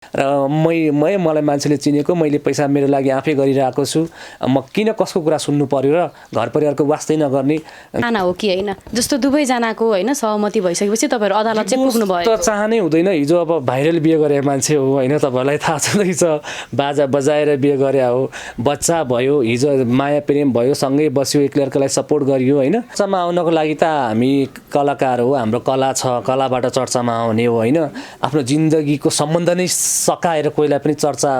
र मलाई मान्छेले चिनेको, मैले पैसा मेरो लागि आफै गरिरहेको छु, म किन कसको कुरा सुन्नु पर्यो र घर परिवारको वास्तै नगर्ने चाहना हो कि होइन? जस्तो दुवैजनाको होइन सहमति भइसकेपछि तपाईँहरू अदालत चाहिँ पुग्नु भयो? त चाहनै हुँदैन। हिजो अब भाइरल बिहे गरे मान्छे हो होइन, तपाईँहरूलाई थाहा छँदैछ, बाजा बजाएर बिहे गरे हो, बच्चा भयो, हिजो माया प्रेम भयो, सँगै बस्यो, एक अर्कालाई सपोर्ट गरियो होइन। चर्चामा आउनको लागि त हामी कलाकार हो, हाम्रो कला छ, कलाबाट चर्चामा आउने हो होइन। आफ्नो जिन्दगीको सम्बन्ध नै सकाएर कोहीलाई पनि चर्चा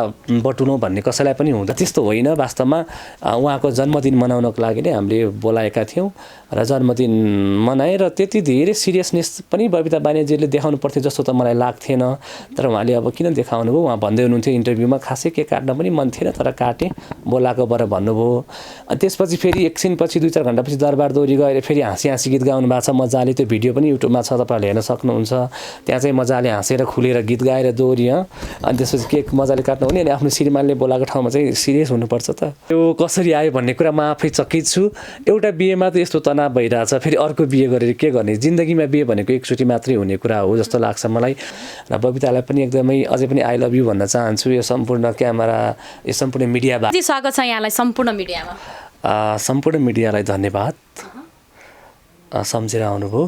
बटुलौँ भन्ने कसैलाई पनि हुँदैन, त्यस्तो होइन। वास्तवमा उहाँको जन्मदिन मनाउनको लागि नै हामीले बोलाएका थियौँ र जन्मदिन मनाए र त्यति धेरै सिरियसनेस पनि बबिता बानियाजीले देखाउनु पर्थ्यो जस्तो त मलाई लाग्थेन। तर उहाँले अब किन देखाउनु भयो, उहाँ भन्दै हुनुहुन्थ्यो इन्टरभ्यूमा खासै केक काट्न पनि मन थिएन तर काटेँ, बोलाएको बर भन्नुभयो। अनि त्यसपछि फेरि एकछिनपछि 2-4 घन्टापछि दरबार दोहोरी गएर फेरि हाँसी गीत गाउनु भएको छ मजाले, त्यो भिडियो पनि युट्युबमा छ, तपाईँहरूले हेर्न सक्नुहुन्छ। त्यहाँ चाहिँ मजाले हाँसेर खुलेर गीत गाएर दोहोरी। अनि त्यसपछि केक मजाले काट्नु हुने, अनि आफ्नो श्रीमानले बोलाएको ठाउँमा चाहिँ सिरियस हुनुपर्छ त। त्यो कसरी आयो भन्ने कुरा म आफै चकित छु। एउटा बिहेमा त यस्तो तनाव भइरहेछ, फेरि अर्को बिहे गरेर के गर्ने? जिन्दगीमा बिहे भनेको एकचोटि मात्रै हुने कुरा हो जस्तो लाग्छ मलाई। र बबितालाई पनि एकदमै अझै पनि आई लभ यु भन्न चाहन्छु। यो सम्पूर्ण क्यामेरा, यो सम्पूर्ण मिडियाबाट स्वागत छ यहाँलाई सम्पूर्ण मिडियामा। सम्पूर्ण मिडियालाई धन्यवाद, सम्झेर आउनुभयो,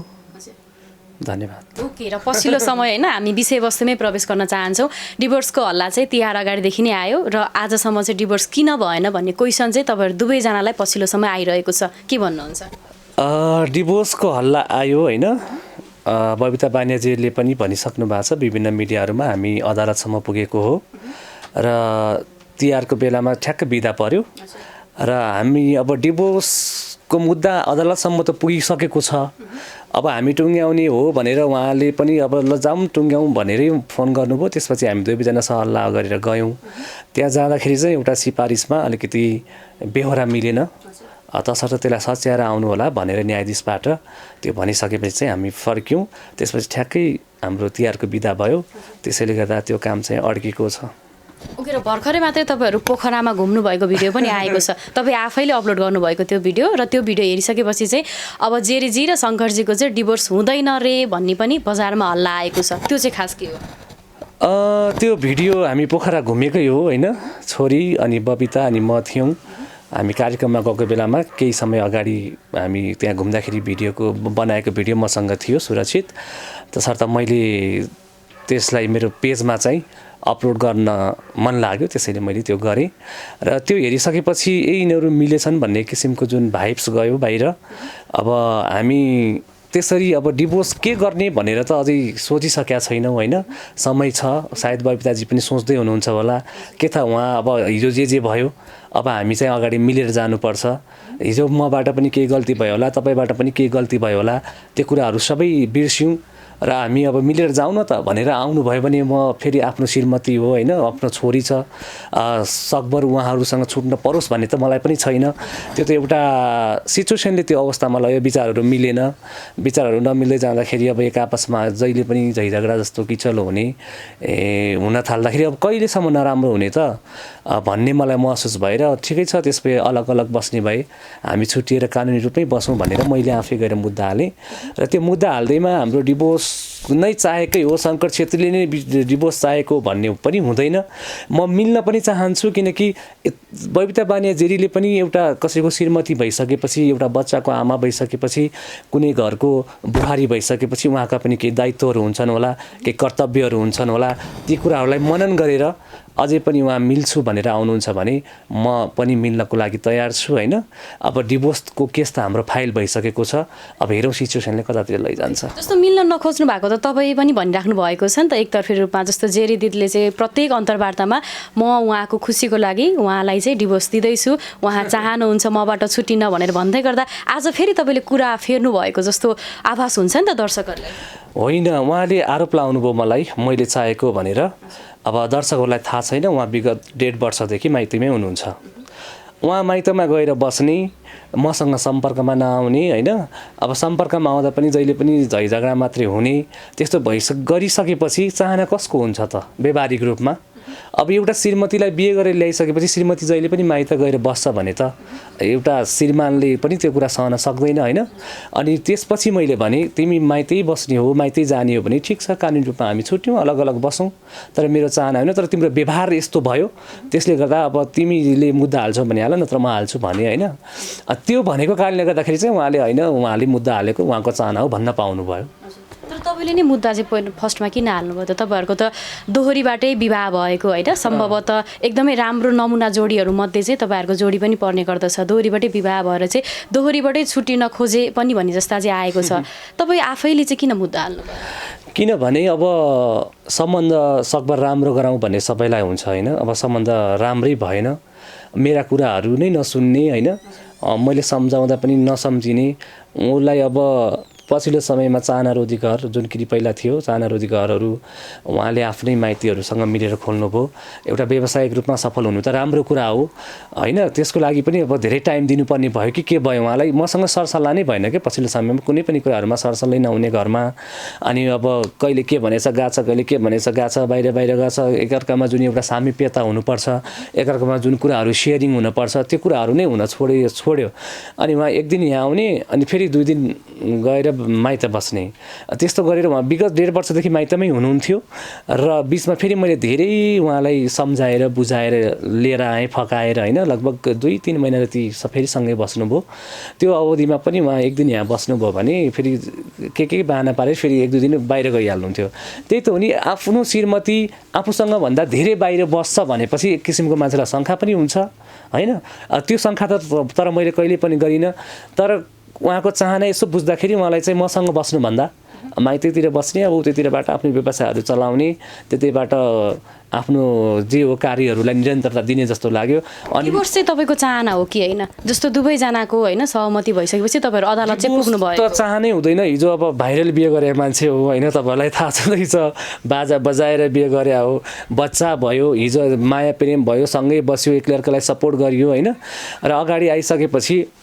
धन्यवाद। ओके, र पछिल्लो समय होइन हामी विषयवस्तुमै प्रवेश गर्न चाहन्छौँ। डिभोर्सको हल्ला चाहिँ तिहार अगाडिदेखि नै आयो र आजसम्म चाहिँ डिभोर्स किन भएन भन्ने क्वेसन चाहिँ तपाईँहरू दुवैजनालाई पछिल्लो समय आइरहेको छ, के भन्नुहुन्छ? डिभोर्सको हल्ला आयो होइन, बबिता बानियाजीले पनि भनिसक्नु भएको छ विभिन्न मिडियाहरूमा, हामी अदालतसम्म पुगेको हो र तिहारको बेलामा ठ्याक्क बिदा पर्यो र हामी अब डिभोर्सको मुद्दा अदालतसम्म त पुगिसकेको छ। अब हामी टुङ्ग्याउने हो भनेर उहाँले पनि अब ल जाउँ टुङ्ग्याउँ भनेरै फोन गर्नुभयो। त्यसपछि हामी दुवैजना सल्लाह गरेर गयौँ। त्यहाँ जाँदाखेरि चाहिँ एउटा सिफारिसमा अलिकति बेहोरा मिलेन, तसर्थ त्यसलाई सच्याएर आउनु होला भनेर न्यायाधीशबाट त्यो भनिसकेपछि चाहिँ हामी फर्क्यौँ। त्यसपछि ठ्याक्कै हाम्रो तिहारको बिदा भयो, त्यसैले गर्दा त्यो काम चाहिँ अड्केको छ। ओके, र भर्खरै मात्रै तपाईँहरू पोखरामा घुम्नु भएको भिडियो पनि आएको छ, तपाईँ आफैले अपलोड गर्नुभएको त्यो भिडियो, र त्यो भिडियो हेरिसकेपछि चाहिँ अब जेरीजी र शङ्करजीको चाहिँ डिभोर्स हुँदैन रे भन्ने पनि बजारमा हल्ला आएको छ, त्यो चाहिँ खास के हो? त्यो भिडियो हामी पोखरा घुमेकै हो होइन, छोरी अनि बबिता अनि म थियौँ। हामी कार्यक्रममा गएको बेलामा केही समय अगाडि हामी त्यहाँ घुम्दाखेरि भिडियोको बनाएको भिडियो मसँग थियो सुरक्षित, तसर्थ मैले त्यसलाई मेरो पेजमा चाहिँ अपलोड गर्न मन लाग्यो, त्यसैले मैले त्यो गरेँ। र त्यो हेरिसकेपछि यिनीहरू मिलेछन् भन्ने किसिमको जुन भाइब्स गयो बाहिर। अब हामी त्यसरी अब डिभोर्स के गर्ने भनेर त अझै सोचिसकेका छैनौँ होइन, समय छ। सायद बबिताजी पनि सोच्दै हुनुहुन्छ होला के त उहाँ अब हिजो जे भयो अब हामी चाहिँ अगाडि मिलेर जानुपर्छ। हिजो मबाट पनि केही गल्ती भयो होला, तपाईँबाट पनि केही गल्ती भयो होला, त्यो कुराहरू सबै बिर्स्यौँ र हामी अब मिलेर जाउँ न त भनेर आउनुभयो भने म फेरि आफ्नो श्रीमती हो होइन, आफ्नो छोरी छ, सकभर उहाँहरूसँग छुट्न परोस् भन्ने त मलाई पनि छैन। त्यो त एउटा सिचुएसनले त्यो अवस्थामा लग्यो, विचारहरू मिलेन, विचारहरू नमिल्दै जाँदाखेरि अब एक आपसमा जहिले पनि झैझगडा जस्तो किचलो हुने हुन थाल्दाखेरि अब कहिलेसम्म नराम्रो हुने त भन्ने मलाई महसुस भएर ठिकै छ त्यसपछि अलग अलग बस्ने भए, हामी छुट्टिएर कानुनी रूपमै बसौँ भनेर मैले आफै गएर मुद्दा हालेँ। र त्यो मुद्दा हाल्दैमा हाम्रो डिभोर्स नै चाहेकै हो, शङ्कर छेत्रीले नै डिभोर्स चाहेको भन्ने पनि हुँदैन। म मिल्न पनि चाहन्छु, किनकि बबिता बानियाजीले पनि एउटा कसैको श्रीमती भइसकेपछि, एउटा बच्चाको आमा भइसकेपछि, कुनै घरको बुहारी भइसकेपछि उहाँका पनि केही दायित्वहरू हुन्छन् होला, केही कर्तव्यहरू हुन्छन् होला, ती कुराहरूलाई मनन गरेर अझै पनि उहाँ मिल्छु भनेर आउनुहुन्छ भने म पनि मिल्नको लागि तयार छु होइन। अब डिभोर्सको केस त हाम्रो फाइल भइसकेको छ, अब हेरौँ सिचुएसनले कतातिर लैजान्छ। जस्तो मिल्न नखोज्नु भएको त तपाईँ पनि भनिराख्नु भएको छ नि त एकतर्फी रूपमा, जस्तो जेरी दिदीले चाहिँ प्रत्येक अन्तर्वार्तामा म उहाँको खुसीको लागि उहाँलाई चाहिँ डिभोर्स दिँदैछु, उहाँ चाहनुहुन्छ मबाट छुट्टिन भनेर भन्दै गर्दा आज फेरि तपाईँले कुरा फेर्नु भएको जस्तो आभास हुन्छ नि त दर्शकहरूलाई। होइन, उहाँले आरोप लाउनुभयो मलाई मैले चाहेको भनेर। अब दर्शकहरूलाई थाहा छैन, उहाँ विगत 1.5 वर्षदेखि माइतीमै हुनुहुन्छ। उहाँ माइतमा गएर बस्ने, मसँग सम्पर्कमा नआउने होइन, अब सम्पर्कमा आउँदा पनि जहिले पनि झैझगडा मात्रै हुने, त्यस्तो गरिसकेपछि चाहना कसको हुन्छ त व्यावहारिक रूपमा? अब एउटा श्रीमतीलाई बिहे गरेर ल्याइसकेपछि श्रीमती जहिले पनि माइत गएर बस्छ भने त एउटा श्रीमानले पनि त्यो कुरा सहन सक्दैन होइन। अनि त्यसपछि मैले भने तिमी माइतै बस्ने हो माइतै जाने हो भने ठिक छ, कानुनी रूपमा हामी छुट्यौँ, अलग अलग बसौँ, तर मेरो चाहना होइन। तर तिम्रो व्यवहार यस्तो भयो त्यसले गर्दा अब तिमीले मुद्दा हाल्छौ भने हाल, नत्र म हाल्छु भने होइन। त्यो भनेको कारणले गर्दाखेरि चाहिँ उहाँले मुद्दा हालेको उहाँको चाहना हो भन्न पाउनुभयो। तर तपाईँले नै मुद्दा चाहिँ फर्स्टमा किन हाल्नुभयो त? तपाईँहरूको त दोहोरीबाटै विवाह भएको होइन, सम्भवतः एकदमै राम्रो नमुना जोडीहरू मध्ये चाहिँ तपाईँहरूको जोडी पनि पर्ने गर्दछ। दोहोरीबाटै विवाह भएर चाहिँ दोहोरीबाटै छुट्टिन खोजे पनि भन्ने जस्ता चाहिँ आएको छ। तपाईँ आफैले चाहिँ किन मुद्दा हाल्नुभयो? किनभने अब सम्बन्ध सकभर राम्रो गराउँ भन्ने सबैलाई हुन्छ होइन। अब सम्बन्ध राम्रै भएन, मेरा कुराहरू नै नसुन्ने होइन, मैले सम्झाउँदा पनि नसम्झिने, उसलाई अब पछिल्लो समयमा चाहनारोधी घर जुन कि पहिला थियो चाहनारोधी घरहरू उहाँले आफ्नै माइतीहरूसँग मिलेर खोल्नुभयो। एउटा व्यावसायिक रूपमा सफल हुनु त राम्रो कुरा हो होइन, त्यसको लागि पनि अब धेरै टाइम दिनुपर्ने भयो कि के भयो उहाँलाई। मसँग सरसल्लाह नै भएन कि पछिल्लो समयमा कुनै पनि कुराहरूमा सरसल्लाह नहुने घरमा। अनि अब कहिले के भनेछ गाछ, कहिले के भनेछ गाछ, बाहिर गछ, एकअर्कामा जुन एउटा सामिप्यता हुनुपर्छ, एकअर्कामा जुन कुराहरू सेयरिङ हुनुपर्छ त्यो कुराहरू नै हुन छोड्यो। अनि उहाँ एक दिन यहाँ आउने अनि फेरि 2 दिन गएर माइत बस्ने, त्यस्तो गरेर उहाँ विगत 1.5 वर्षदेखि माइतमै हुनुहुन्थ्यो। र बिचमा फेरि मैले धेरै उहाँलाई सम्झाएर बुझाएर लिएर आएँ, फकाएर होइन, लगभग 2-3 महिना जति फेरि सँगै बस्नुभयो। त्यो अवधिमा पनि उहाँ एक दिन यहाँ बस्नुभयो भने फेरि के बाहना पारेर फेरि 1-2 दिन बाहिर गइहाल्नुहुन्थ्यो। त्यही त हो नि, आफ्नो श्रीमती आफूसँग भन्दा धेरै बाहिर बस्छ भनेपछि एक किसिमको मान्छेलाई शङ्का पनि हुन्छ होइन। त्यो शङ्का तर मैले कहिले पनि गरिनँ। तर उहाँको चाहना यसो बुझ्दाखेरि उहाँलाई चाहिँ मसँग बस्नुभन्दा माइतीतिर बस्ने, अब उतैतिरबाट आफ्नो व्यवसायहरू चलाउने, त्यतैबाट आफ्नो जे हो कार्यहरूलाई निरन्तरता दिने जस्तो लाग्यो। अनि डिभोर्स चाहिँ तपाईँको चाहना हो कि होइन? जस्तो दुवैजनाको होइन सहमति भइसकेपछि तपाईँहरू अदालत चाहिँ पुग्नु भयो? त चाहनै हुँदैन। हिजो अब भाइरल बिहे गरेको मान्छे हो होइन, तपाईँहरूलाई थाहा छँदैछ, बाजा बजाएर बिहे गरे हो, बच्चा भयो, हिजो माया प्रेम भयो, सँगै बस्यो, एक अर्कालाई सपोर्ट गरियो होइन। र अगाडि आइसकेपछि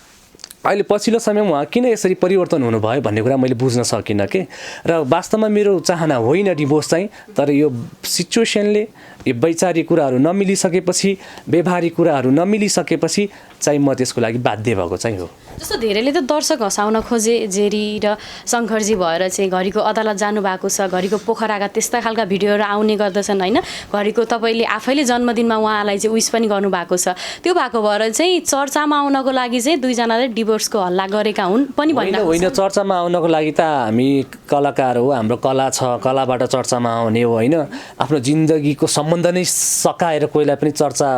अहिले पछिल्लो समयमा उहाँ किन यसरी परिवर्तन हुनुभयो भन्ने कुरा मैले बुझ्न सकिनँ के। र वास्तवमा मेरो चाहना होइन डिभोर्स चाहिँ, तर यो सिचुएसनले यो वैचारिक कुराहरू नमिलिसकेपछि, व्यवहारिक कुराहरू नमिलिसकेपछि चाहिँ म त्यसको लागि बाध्य भएको चाहिँ हो। जस्तो धेरैले त दर्शक हँसाउन खोजे जेरी र शङ्करजी भएर चाहिँ घरिको अदालत जानुभएको छ, घरिको पोखराका त्यस्ता खालका भिडियोहरू आउने गर्दछन् होइन। घरिको तपाईँले आफैले जन्मदिनमा उहाँलाई चाहिँ विस पनि गर्नुभएको छ। त्यो भएको भएर चाहिँ चर्चामा आउनको लागि चाहिँ दुईजनाले डिभोर्सको हल्ला गरेका हुन् पनि भनिरहेको छ। होइन, चर्चामा आउनको लागि त हामी कलाकार हो, हाम्रो कला छ, कलाबाट चर्चामा आउने हो होइन। आफ्नो जिन्दगीको सम्बन्ध नै सकाएर कोहीलाई पनि चर्चा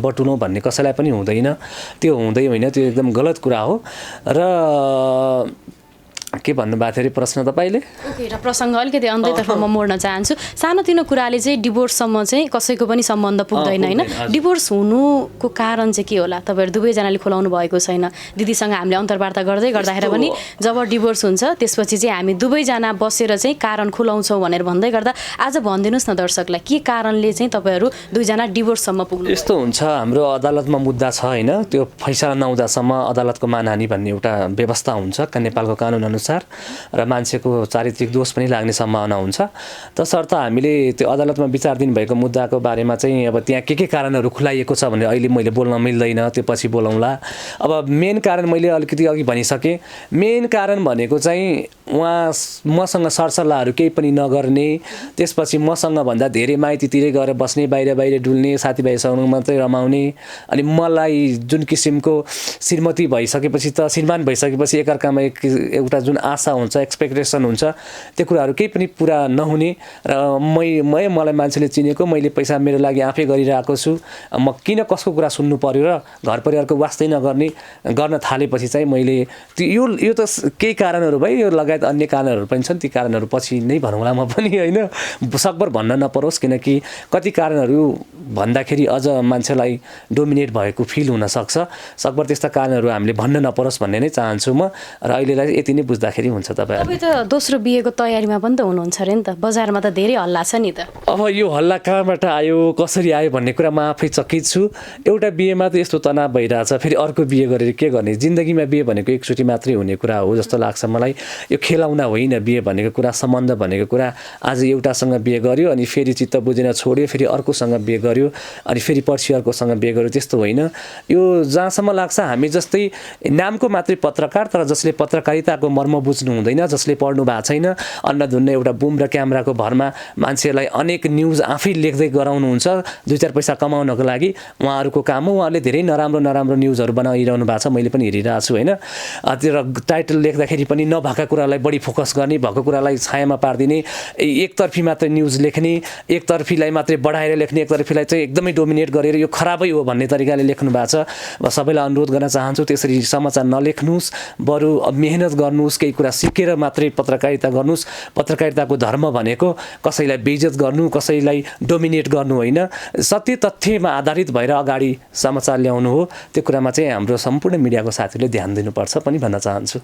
बटुलौँ भन्ने कसैलाई पनि हुँदैन, त्यो हुँदै होइन, त्यो एकदम गलत कुरा हो। र के भन्नुभएको थियो अरे प्रश्न तपाईँले? ओके, र प्रसङ्ग अलिकति अन्त्यतर्फ म मोड्न चाहन्छु। सानोतिनो कुराले चाहिँ डिभोर्ससम्म चाहिँ कसैको पनि सम्बन्ध पुग्दैन होइन। डिभोर्स हुनुको कारण चाहिँ के होला? तपाईँहरू दुवैजनाले खुलाउनु भएको छैन। दिदीसँग हामीले अन्तर्वार्ता गर्दाखेरि पनि जब डिभोर्स हुन्छ त्यसपछि चाहिँ हामी दुवैजना बसेर चाहिँ कारण खुलाउँछौँ भनेर भन्दै गर्दा आज भनिदिनुहोस् न दर्शकलाई, के कारणले चाहिँ तपाईँहरू दुईजना डिभोर्ससम्म पुग्नु? यस्तो हुन्छ, हाम्रो अदालतमा मुद्दा छ होइन, त्यो फैसला नहुँदासम्म अदालतको मानहानि भन्ने एउटा व्यवस्था हुन्छ नेपालको कानुन अनुसार, र मान्छेको चारित्रिक दोष पनि लाग्ने सम्भावना हुन्छ। तसर्थ हामीले त्यो अदालतमा विचाराधीन भएको मुद्दाको बारेमा चाहिँ अब त्यहाँ के कारणहरू खुलाइएको छ भने अहिले मैले बोल्न मिल्दैन, त्यो पछि बोलाउँला। अब मेन कारण मैले अलिकति अघि भनिसकेँ। मेन कारण भनेको चाहिँ उहाँ मसँग सरसल्लाहहरू केही पनि नगर्ने, त्यसपछि मसँग भन्दा धेरै माइतीतिरै गएर बस्ने, बाहिर डुल्ने, साथीभाइसँग मात्रै रमाउने। अनि मलाई जुन किसिमको श्रीमती भइसकेपछि त श्रीमान भइसकेपछि एकअर्कामा एउटा जुन आशा हुन्छ, एक्सपेक्टेसन हुन्छ, त्यो कुराहरू केही पनि पुरा नहुने। र मलाई मान्छेले चिनेको, मैले पैसा मेरो लागि आफै गरिरहेको छु, म किन कसको कुरा सुन्नु पर्यो र घर परिवारको वास्तै गर्न थालेपछि चाहिँ मैले यो त केही कारणहरू भयो, यो लगायत अन्य कारणहरू पनि छन्। ती कारणहरू पछि नै भनौँला म पनि होइन, सकभर भन्न नपरोस्, किनकि कति कारणहरू भन्दाखेरि अझ मान्छेलाई डोमिनेट भएको फिल हुनसक्छ। सकभर त्यस्ता कारणहरू हामीले भन्न नपरोस् भन्ने नै चाहन्छु म। र अहिलेलाई यति नै बुझ्दै बुझ्दाखेरि हुन्छ तपाईँहरू। तपाईँ त दोस्रो बिहेको तयारीमा पनि त हुनुहुन्छ अरे नि त, बजारमा त धेरै हल्ला छ नि त। अब यो हल्ला कहाँबाट आयो कसरी आयो भन्ने कुरा म आफै चकित छु। एउटा बिहेमा त यस्तो तनाव भइरहेछ, फेरि अर्को बिहे गरेर के गर्ने? जिन्दगीमा बिहे भनेको एकचोटि मात्रै हुने कुरा हो जस्तो लाग्छ मलाई। यो खेलाउना होइन बिहे भनेको कुरा, सम्बन्ध भनेको कुरा। आज एउटासँग बिहे गर्यो अनि फेरि चित्त बुझेन छोड्यो, फेरि अर्कोसँग बिहे गर्यो, अनि फेरि पछि अर्कोसँग बिहे गर्यो, त्यस्तो होइन। यो जहाँसम्म लाग्छ हामी जस्तै नामको मात्रै पत्रकार, तर जसले पत्रकारिताको मर्म बुझ्नु हुँदैन, जसले पढ्नु भएको छैन, अन्नधुन्ने एउटा बुम र क्यामेराको भरमा मान्छेलाई अनेक न्युज आफै लेख्दै गराउनुहुन्छ 2-4 पैसा कमाउनको लागि। उहाँहरूको काम हो। उहाँले धेरै नराम्रो न्युजहरू बनाइरहनु भएको छ, मैले पनि हेरिरहेको छु होइन। त्यो टाइटल लेख्दाखेरि पनि नभएका कुरालाई बढी फोकस गर्ने, भएको कुरालाई छायामा पारिदिने, एकतर्फी मात्रै न्युज लेख्ने, एकतर्फीलाई मात्रै बढाएर लेख्ने, एकतर्फीलाई चाहिँ एकदमै डोमिनेट गरेर यो खराबै हो भन्ने तरिकाले लेख्नु भएको छ। म सबैलाई अनुरोध गर्न चाहन्छु त्यसरी समाचार नलेख्नुहोस्, बरु मेहनत गर्नुहोस्, केही कुरा सिकेर मात्रै पत्रकारिता गर्नुहोस्। पत्रकारिताको धर्म भनेको कसैलाई बेइज्जत गर्नु, कसैलाई डोमिनेट गर्नु होइन, सत्य तथ्यमा आधारित भएर अगाडि समाचार ल्याउनु हो। त्यो कुरामा चाहिँ हाम्रो सम्पूर्ण मिडियाको साथीहरूले ध्यान दिनुपर्छ पनि भन्न चाहन्छु।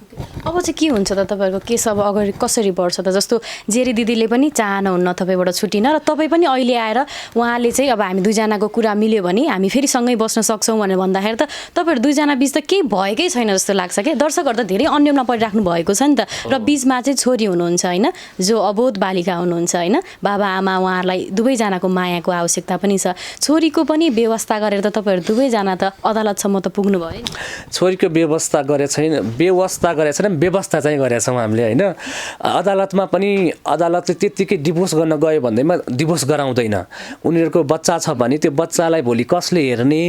अब चाहिँ के हुन्छ त तपाईँहरूको केस अब अगाडि कसरी बढ्छ त? जस्तो जेरी दिदीले पनि चाहनुहुन्न तपाईँबाट छुटिन, र तपाईँ पनि अहिले आएर उहाँले चाहिँ अब हामी दुईजनाको कुरा मिल्यो भने हामी फेरि सँगै बस्न सक्छौँ भनेर भन्दाखेरि त तपाईँहरू दुईजना बिच त केही भएकै छैन जस्तो लाग्छ क्या। दर्शकहरू त धेरै अन्यममा परिराख्नु भएको छ नि त, र बिचमा चाहिँ छोरी हुनुहुन्छ होइन, जो अबोध बालिका हुनुहुन्छ होइन, बाबा आमा उहाँहरूलाई दुवैजनाको मायाको आवश्यकता पनि छ। छोरीको पनि व्यवस्था गरेर त तपाईँहरू दुवैजना त अदालतसम्म त पुग्नु भयो नि। छोरीको व्यवस्था गरेको छैन, व्यवस्था चाहिँ गरेका छौँ हामीले होइन। अदालतमा पनि अदालतले त्यत्तिकै डिभोर्स गर्न गयो भन्दैमा डिभोर्स गराउँदैन। उनीहरूको बच्चा छ भने त्यो बच्चालाई भोलि कसले हेर्ने,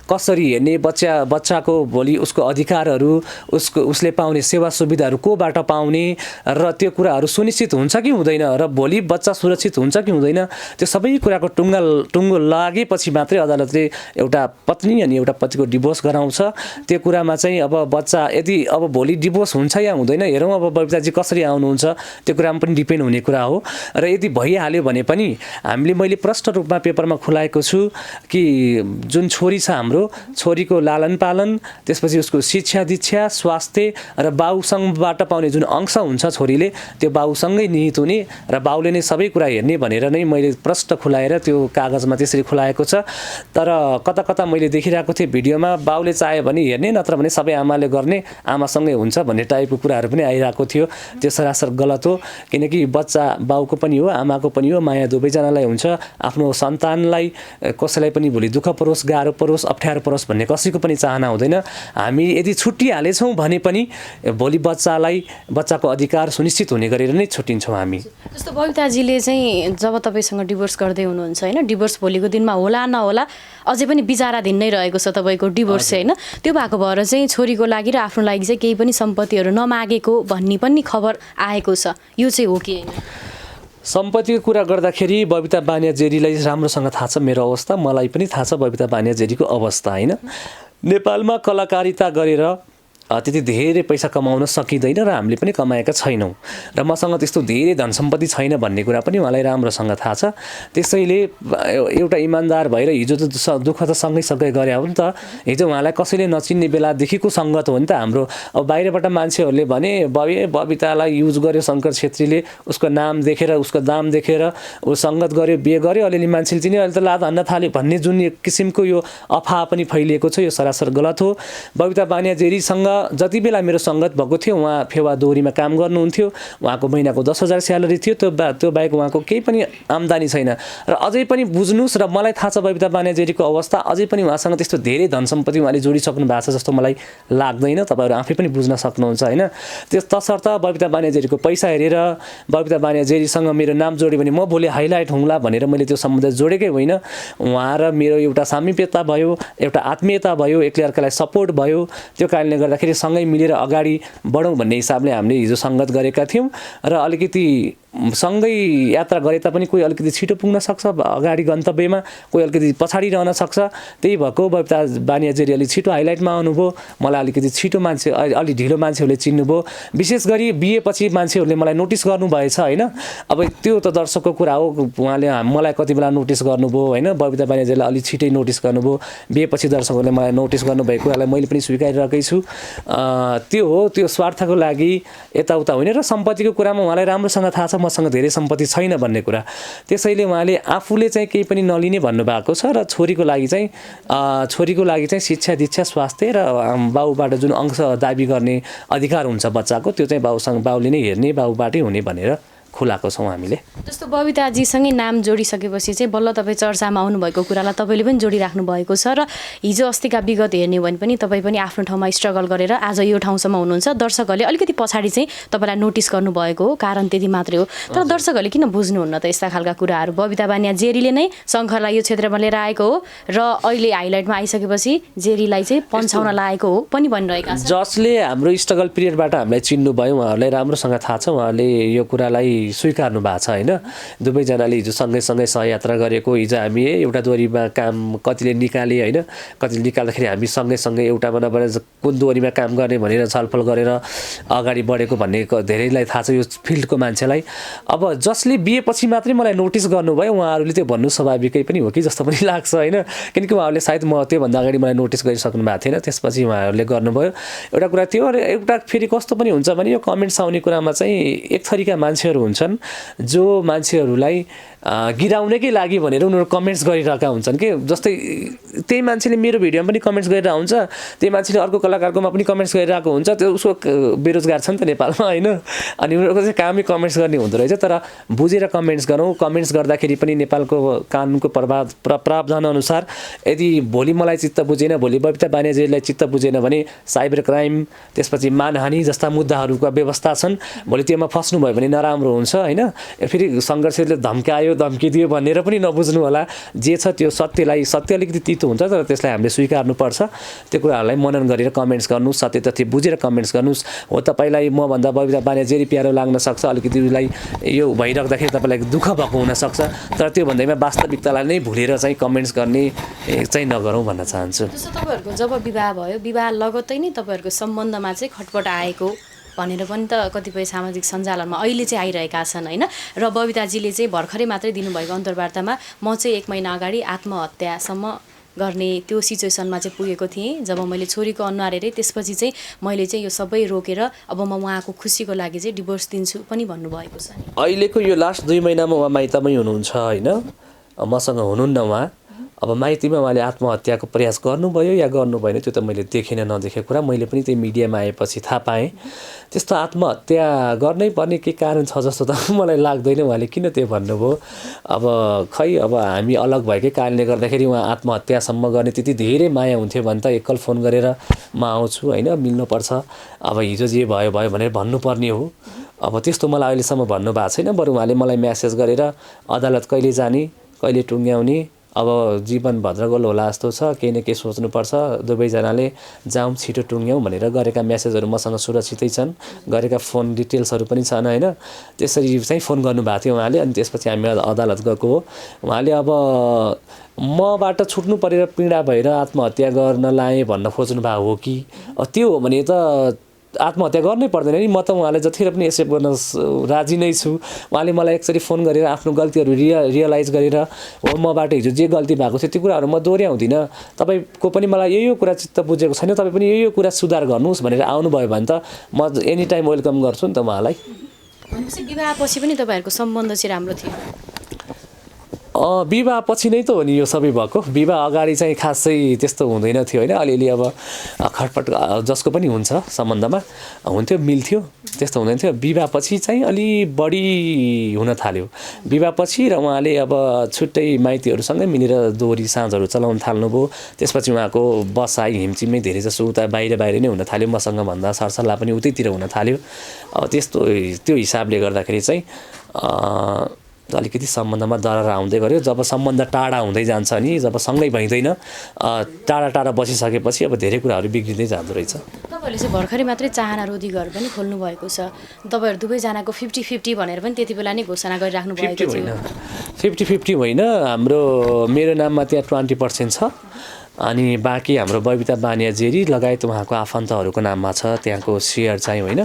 कसरी हेर्ने, बच्चाको भोलि उसको अधिकारहरू, उसले पाउने सेवा सुविधाहरू कोबाट पाउने, र त्यो कुराहरू सुनिश्चित हुन्छ कि हुँदैन, र भोलि बच्चा सुरक्षित हुन्छ कि हुँदैन, त्यो सबै कुराको टुङ्गो लागेपछि मात्रै अदालतले एउटा पत्नी अनि एउटा पतिको डिभोर्स गराउँछ। त्यो कुरामा चाहिँ अब बच्चा यदि अब भोलि डिभोर्स हुन्छ या हुँदैन हेरौँ, अब बबिताजी कसरी आउनुहुन्छ त्यो कुरामा पनि डिपेन्ड हुने कुरा हो। र यदि भइहाल्यो भने पनि मैले प्रष्ट रूपमा पेपरमा खुलाएको छु कि जुन छोरी छ हाम्रो, छोरीको लालन पालन, त्यसपछि उसको शिक्षा दीक्षा, स्वास्थ्य र बाउसँगबाट पाउने जुन अंश हुन्छ छोरीले, त्यो बाउसँगै निहित हुने, र बाउले नै सबै कुरा हेर्ने भनेर नै मैले प्रष्ट खुलाएर त्यो कागजमा त्यसरी खुलाएको छ। तर कता मैले देखिरहेको थिएँ भिडियोमा, बाउले चाह्यो भने हेर्ने, नत्र भने सबै आमाले गर्ने, आमासँगै हुन्छ भन्ने टाइपको कुराहरू पनि आइरहेको थियो। त्यो सरासर गलत हो, किनकि बच्चा बाउको पनि हो, आमाको पनि हो, माया दुवैजनालाई हुन्छ। आफ्नो सन्तानलाई कसैलाई पनि भोलि दुःख परोस्, गाह्रो परोस्, अप्ठ्यारो परोस् भन्ने कसैको पनि चाहना हुँदैन। हामी यदि छुट्टिहालेछौँ भने पनि भोलि बच्चाको अधिकार सुनिश्चित हुने गरेर नै छुट्टिन्छौँ हामी। जस्तो बबिताजीले चाहिँ जब तपाईँसँग डिभोर्स गर्दै हुनुहुन्छ होइन, डिभोर्स भोलिको दिनमा होला नहोला अझै पनि विचाराधीन नै रहेको छ तपाईँको डिभोर्स होइन, त्यो भएको भएर चाहिँ छोरीको लागि र आफ्नो लागि चाहिँ केही पनि सम्पत्तिहरू नमागेको भन्ने पनि खबर आएको छ, यो चाहिँ हो कि होइन? सम्पत्तिको कुरा गर्दाखेरि बबिता बानियाजेरीलाई राम्रोसँग थाहा छ मेरो अवस्था, मलाई पनि थाहा छ बबिता बानियाजेरीको अवस्था होइन। नेपालमा कलाकारिता गरेर त्यति धेरै पैसा कमाउन सकिँदैन, र हामीले पनि कमाएका छैनौँ, र मसँग त्यस्तो धेरै धन सम्पत्ति छैन भन्ने कुरा पनि उहाँलाई राम्रोसँग थाहा छ। त्यसैले एउटा इमान्दार भएर हिजो त दुःख त सँगै गरे हो नि त। हिजो उहाँलाई कसैले नचिन्ने बेलादेखिको सङ्गत हो नि त हाम्रो। अब बाहिरबाट मान्छेहरूले भने बबितालाई युज गर्यो शङ्कर छेत्रीले, उसको नाम देखेर, उसको दाम देखेर ऊ सङ्गत गर्यो, बिहे गर्यो, अलिअलि मान्छेले चिन्यो, अहिले त लात हान्न थाल्यो भन्ने जुन किसिमको यो अफवाह पनि फैलिएको छ, यो सरासर गलत हो। बबिता बानियाजेरीसँग जति बेला मेरो सङ्गत भएको थियो, उहाँ फेवा दोहोरीमा काम गर्नुहुन्थ्यो, उहाँको महिनाको 10,000 स्यालेरी थियो, त्यो बाहेक उहाँको केही पनि आम्दानी छैन। र अझै पनि बुझ्नुहोस्, र मलाई थाहा छ बबिता बानियाजेरीको अवस्था, अझै पनि उहाँसँग त्यस्तो धेरै धन सम्पत्ति उहाँले जोडिसक्नु भएको छ जस्तो मलाई लाग्दैन। तपाईँहरू आफै पनि बुझ्न सक्नुहुन्छ होइन। तसर्थ बबिता बानियाजेरीको पैसा हेरेर बबिता बानियाजेरीसँग मेरो नाम जोड्यो भने म भोलि हाइलाइट हुँला भनेर मैले त्यो सम्बन्ध जोडेकै होइन। उहाँ र मेरो एउटा सामिप्यता भयो, एउटा आत्मीयता भयो, एकले अर्कालाई सपोर्ट भयो, त्यो कारणले गर्दाखेरि सँगै मिलेर अगाडि बढौँ भन्ने हिसाबले हामीले हिजो सङ्गत गरेका थियौँ, र अलिकति सँगै यात्रा गरे तापनि कोही अलिकति छिटो पुग्न सक्छ अगाडि गन्तव्यमा, कोही अलिकति पछाडि रहन सक्छ। त्यही भएको बबिता बानियाजेरी अलिक छिटो हाइलाइटमा आउनुभयो, मलाई अलिकति छिटो अलि ढिलो मान्छेहरूले चिन्नुभयो। विशेष गरी बिहेपछि मान्छेहरूले मलाई नोटिस गर्नुभएछ होइन। अब त्यो त दर्शकको कुरा हो, उहाँले मलाई कति बेला नोटिस गर्नुभयो होइन, बबिता बानियाजेरीलाई अलिक छिटै नोटिस गर्नुभयो। बिहेपछि दर्शकहरूले मलाई नोटिस गर्नुभएको कुरालाई मैले पनि स्वीकारिरहेकै छु। त्यो हो, त्यो स्वार्थको लागि यताउता होइन र सम्पत्तिको कुरामा उहाँलाई राम्रोसँग थाहा छ मसँग धेरै सम्पत्ति छैन भन्ने कुरा। त्यसैले उहाँले आफूले चाहिँ केही पनि नलिने भन्नुभएको छ र छोरीको लागि चाहिँ शिक्षा दीक्षा स्वास्थ्य र बाउबाट जुन अंश दाबी गर्ने अधिकार हुन्छ बच्चाको त्यो चाहिँ बाउले नै हेर्ने बाउबाटै हुने भनेर खुलाएको छौँ हामीले। जस्तो बबिताजीसँगै नाम जोडिसकेपछि चाहिँ बल्ल तपाईँ चर्चामा आउनुभएको कुरालाई तपाईँले पनि जोडिराख्नु भएको छ र हिजो अस्तिका विगत हेर्ने हो भने पनि तपाईँ पनि आफ्नो ठाउँमा स्ट्रगल गरेर आज यो ठाउँसम्म हुनुहुन्छ। दर्शकहरूले अलिकति पछाडि चाहिँ तपाईँलाई नोटिस गर्नुभएको हो, कारण त्यति मात्रै हो। तर दर्शकहरूले किन बुझ्नुहुन्न त यस्ता खालका कुराहरू? बबिता बानिया जेरीले नै शङ्खरलाई यो क्षेत्रमा लिएर आएको हो र अहिले हाइलाइटमा आइसकेपछि जेरीलाई चाहिँ पन्छाउन लागेको हो पनि भनिरहेका छन्। जसले हाम्रो स्ट्रगल पिरियडबाट हामीलाई चिन्नुभयो उहाँहरूलाई राम्रोसँग थाहा छ, उहाँले यो कुरालाई स्वीकार्नु भएको छ होइन। दुवैजनाले हिजो सँगै सहयात्रा गरेको, हिजो हामी एउटा दोहोरीमा काम कतिले निकाले होइन, कतिले निकाल्दाखेरि हामी सँगै एउटामा नभएर कुन दोहोरीमा काम गर्ने भनेर छलफल गरेर अगाडि बढेको भन्ने धेरैलाई थाहा छ यो फिल्डको मान्छेलाई। अब जसले बिएपछि मात्रै मलाई नोटिस गर्नुभयो उहाँहरूले त्यो भन्नु स्वाभाविकै पनि हो कि जस्तो पनि लाग्छ होइन, किनकि उहाँहरूले सायद म त्योभन्दा अगाडि मलाई नोटिस गरिसक्नु भएको थिएन, त्यसपछि उहाँहरूले गर्नुभयो। एउटा कुरा त्यो, र एउटा फेरि कस्तो पनि हुन्छ भने यो कमेन्ट्स आउने कुरामा चाहिँ एक थरीका मान्छेहरू हुन्छन् जो मान्छेहरूलाई गिराउनकै लागि भनेर उनीहरू कमेन्ट्स गरिरहेका हुन्छन् कि। जस्तै त्यही मान्छेले मेरो भिडियोमा पनि कमेन्ट्स गरिरहेको हुन्छ, त्यही मान्छेले अर्को कलाकारकोमा पनि कमेन्ट्स गरिरहेको हुन्छ, त्यो उसको बेरोजगार छ नि त नेपालमा होइन। अनि उनीहरूको चाहिँ कामै कमेन्ट्स गर्ने हुँदो रहेछ। तर बुझेर कमेन्ट्स गरौँ, कमेन्ट्स गर्दाखेरि पनि नेपालको कानुनको प्रावधान अनुसार यदि भोलि मलाई चित्त बुझेन, भोलि बबिता बानियाजीलाई चित्त बुझेन भने साइबर क्राइम त्यसपछि मानहानि जस्ता मुद्दाहरूका व्यवस्था छन्। भोलि त्योमा फस्नुभयो भने नराम्रो हुन्छ होइन। फेरि सङ्घर्षले धम्कायो धम्की दियो भनेर पनि नबुझ्नु होला। जे छ त्यो सत्य अलिकति तितो हुन्छ, तर त्यसलाई हामीले स्वीकार्नुपर्छ। त्यो कुराहरूलाई मनन गरेर कमेन्ट्स गर्नुहोस्, सत्य तथ्य बुझेर कमेन्ट्स गर्नुहोस्। हो तपाईँलाई मभन्दा बबिता बानिया जेरी प्यारो लाग्न सक्छ, अलिकति उसलाई यो भइराख्दाखेरि तपाईँलाई दुःख भएको हुनसक्छ, तर त्यो भन्दैमा वास्तविकतालाई नै भुलेर चाहिँ कमेन्ट्स गर्ने चाहिँ नगरौँ भन्न चाहन्छु। जस्तो तपाईँहरूको जब विवाह भयो, विवाह लगत्तै नै तपाईँहरूको सम्बन्धमा चाहिँ खटपट आएको भनेर पनि त कतिपय सामाजिक सञ्जालमा अहिले चाहिँ आइरहेका छन् होइन। र बबिताजीले चाहिँ भर्खरै मात्रै दिनुभएको अन्तर्वार्तामा म चाहिँ 1 महिना अगाडि आत्महत्यासम्म गर्ने त्यो सिचुएसनमा चाहिँ पुगेको थिएँ जब मैले छोरीको अनुहार हेरेँ। त्यसपछि चाहिँ मैले चाहिँ यो सबै रोकेर अब म उहाँको खुसीको लागि चाहिँ डिभोर्स दिन्छु पनि भन्नुभएको छ। अहिलेको यो लास्ट 2 महिनामा उहाँ माइतमै हुनुहुन्छ होइन, मसँग हुनुहुन्न उहाँ। अब माइतीमा उहाँले आत्महत्याको प्रयास गर्नुभयो या गर्नु भएन त्यो त मैले देखिनँ, नदेखेको कुरा। मैले पनि त्यही मिडियामा आएपछि थाहा पाएँ। त्यस्तो आत्महत्या गर्नै पर्ने के कारण छ जस्तो त मलाई लाग्दैन। उहाँले किन त्यो भन्नुभयो? अब खै, अब हामी अलग भएकै कारणले गर्दाखेरि उहाँ आत्महत्यासम्म गर्ने त्यति धेरै माया हुन्थ्यो भने त एकल फोन गरेर म आउँछु होइन, मिल्नुपर्छ, अब हिजो जे भयो भनेर भन्नुपर्ने हो। अब त्यस्तो मलाई अहिलेसम्म भन्नुभएको छैन। बरु उहाँले मलाई म्यासेज गरेर अदालत कहिले जाने, कहिले टुङ्ग्याउने, अब जीवन भद्रगोल होला जस्तो छ, केही न केही सोच्नुपर्छ, दुवैजनाले जाउँ छिटो टुङ्ग्यौँ भनेर गरेका म्यासेजहरू मसँग सुरक्षितै छन्, गरेका फोन डिटेल्सहरू पनि छन् होइन। त्यसरी चाहिँ फोन गर्नुभएको थियो उहाँले। अनि त्यसपछि हामी अदालत गएको हो। उहाँले अब मबाट छुट्नु परेर पीडा भएर आत्महत्या गर्न लाएँ भन्न खोज्नु भएको हो कि? त्यो हो भने त आत्महत्या गर्नै पर्दैन नि। म त उहाँलाई जतिखेर पनि एक्सेप्ट गर्न राजी नै छु। उहाँले मलाई एकचोटि फोन गरेर आफ्नो गल्तीहरू रियलाइज गरेर हो मबाट हिजो जे गल्ती भएको थियो त्यो कुराहरू म दोहोऱ्याउँदिनँ, तपाईँको पनि मलाई यो कुरा चित्त बुझेको छैन, तपाईँ पनि यो कुरा सुधार गर्नुहोस् भनेर आउनुभयो भने त म एनी टाइम वेलकम गर्छु नि त उहाँलाई। भनेपछि विवाहपछि पनि तपाईँहरूको सम्बन्ध चाहिँ राम्रो थियो? विवाह पछि नै त हो नि यो सबै भएको। विवाह अगाडि चाहिँ खासै त्यस्तो हुँदैन थियो होइन। अलिअलि अब खटपट जसको पनि हुन्छ सम्बन्धमा हुन्थ्यो, मिल्थ्यो, त्यस्तो हुँदैन थियो। विवाह पछि चाहिँ अलि बढी हुन थाल्यो। विवाह पछि र उहाँले अब छुट्टै माइतीहरूसँगै मिलेर दोहोरी साँझहरू चलाउन थाल्नुभयो। त्यसपछि उहाँको बसाइ हिमचिममै धेरै जसो उता बाहिर नै हुन थाल्यो, मसँग भन्दा सरसल्लाह पनि उतैतिर हुन थाल्यो। अब त्यो हिसाबले गर्दाखेरि चाहिँ अलिकति सम्बन्धमा दरार आउँदै गऱ्यो। जब सम्बन्ध टाढा हुँदै जान्छ नि, जब सँगै भइँदैन, टाढा बसिसकेपछि अब धेरै कुराहरू बिग्रिँदै जाँदो रहेछ। तपाईँहरूले चाहिँ भर्खरै मात्रै चाहना रोधी घर पनि खोल्नु भएको छ। तपाईँहरू दुवैजनाको 50-50 भनेर पनि त्यति बेला नै घोषणा गरिराख्नु भएको थियो। 50-50 होइन, मेरो नाममा त्यहाँ 20% छ अनि बाँकी हाम्रो बबिता बानिया जेरी लगायत उहाँको आफन्तहरूको नाममा छ त्यहाँको सेयर चाहिँ होइन।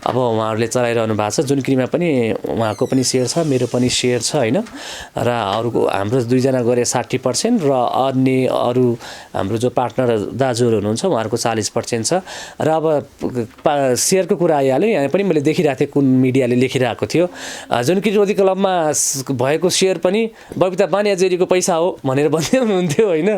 अब उहाँहरूले चलाइरहनु भएको छ जुनकिरीमा पनि उहाँको पनि सेयर छ, मेरो पनि सेयर छ होइन। र अरूको हाम्रो दुईजना गरे 60% र अन्य अरू हाम्रो जो पार्टनर दाजुहरू हुनुहुन्छ उहाँहरूको 40% छ। र अब सेयरको कुरा आइहाल्यो, यहाँ पनि मैले देखिरहेको थिएँ कुन मिडियाले लेखिरहेको थियो जुनकिरी रोदी क्लबमा भएको सेयर पनि बबिता बानिया जेरीको पैसा हो भनेर भन्दै हुनुहुन्थ्यो होइन।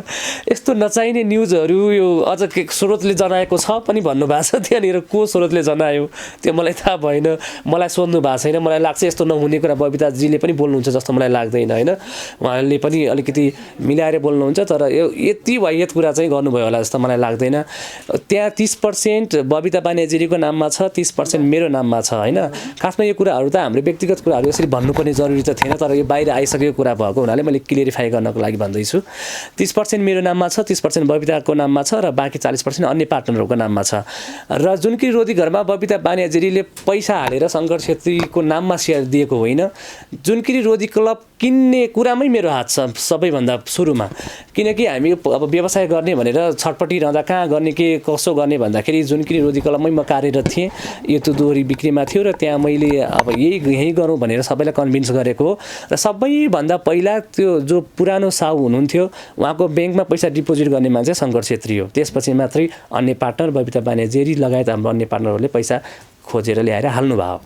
यस्तो नचाहिने न्युजहरू यो अझ के स्रोतले जनाएको छ पनि भन्नुभएको छ, त्यहाँनिर को स्रोतले जनायो त्यो मलाई थाहा भएन, मलाई सोध्नु भएको छैन। मलाई लाग्छ यस्तो नहुने कुरा बबिताजीले पनि बोल्नुहुन्छ जस्तो मलाई लाग्दैन होइन। उहाँले पनि अलिकति मिलाएर बोल्नुहुन्छ, तर यो यति वाहियत कुरा चाहिँ गर्नुभयो होला जस्तो मलाई लाग्दैन। त्यहाँ 30% बबिता बानिया जेरीको नाममा छ, 30% मेरो नाममा छ होइन। खासमा यो कुराहरू त हाम्रो व्यक्तिगत कुराहरू यसरी भन्नुपर्ने जरुरी त थिएन, तर यो बाहिर आइसकेको कुरा भएको हुनाले मैले क्लियरिफाई गर्नको लागि भन्दैछु। 30% मेरो नाममा छ, 30% बबिताको नाममा छ र बाँकी 40% अन्य पार्टनरहरूको नाममा छ। र जुनकिरी रोदी घरमा बबिता बानिया जेरीले पैसा हालेर शङ्कर छेत्रीको नाममा सेयर दिएको होइन। जुनकिरी रोदी क्लब किन्ने कुरामै मेरो हात छ सबैभन्दा सुरुमा, किनकि हामी अब व्यवसाय गर्ने भनेर छटपटिरहँदा कहाँ गर्ने के कसो गर्ने भन्दाखेरि जुनकिरी रोदी क्लबमै म कार्यरत थिएँ, यो त्यो दोहोरी बिक्रीमा थियो र त्यहाँ मैले अब यही गरौँ भनेर सबैलाई कन्भिन्स गरेको हो। र सबैभन्दा पहिला त्यो जो पुरानो साहु हुनुहुन्थ्यो उहाँको ब्याङ्कमा पैसा डिपोजिट गर्ने मान्छे शङ्कर छेत्री हो, त्यसपछि मात्रै अन्य पार्टनर बबिता बानिया जेरी लगायत हाम्रो अन्य पार्टनरहरूले पैसा खोजेर ल्याएर हाल्नुभयो।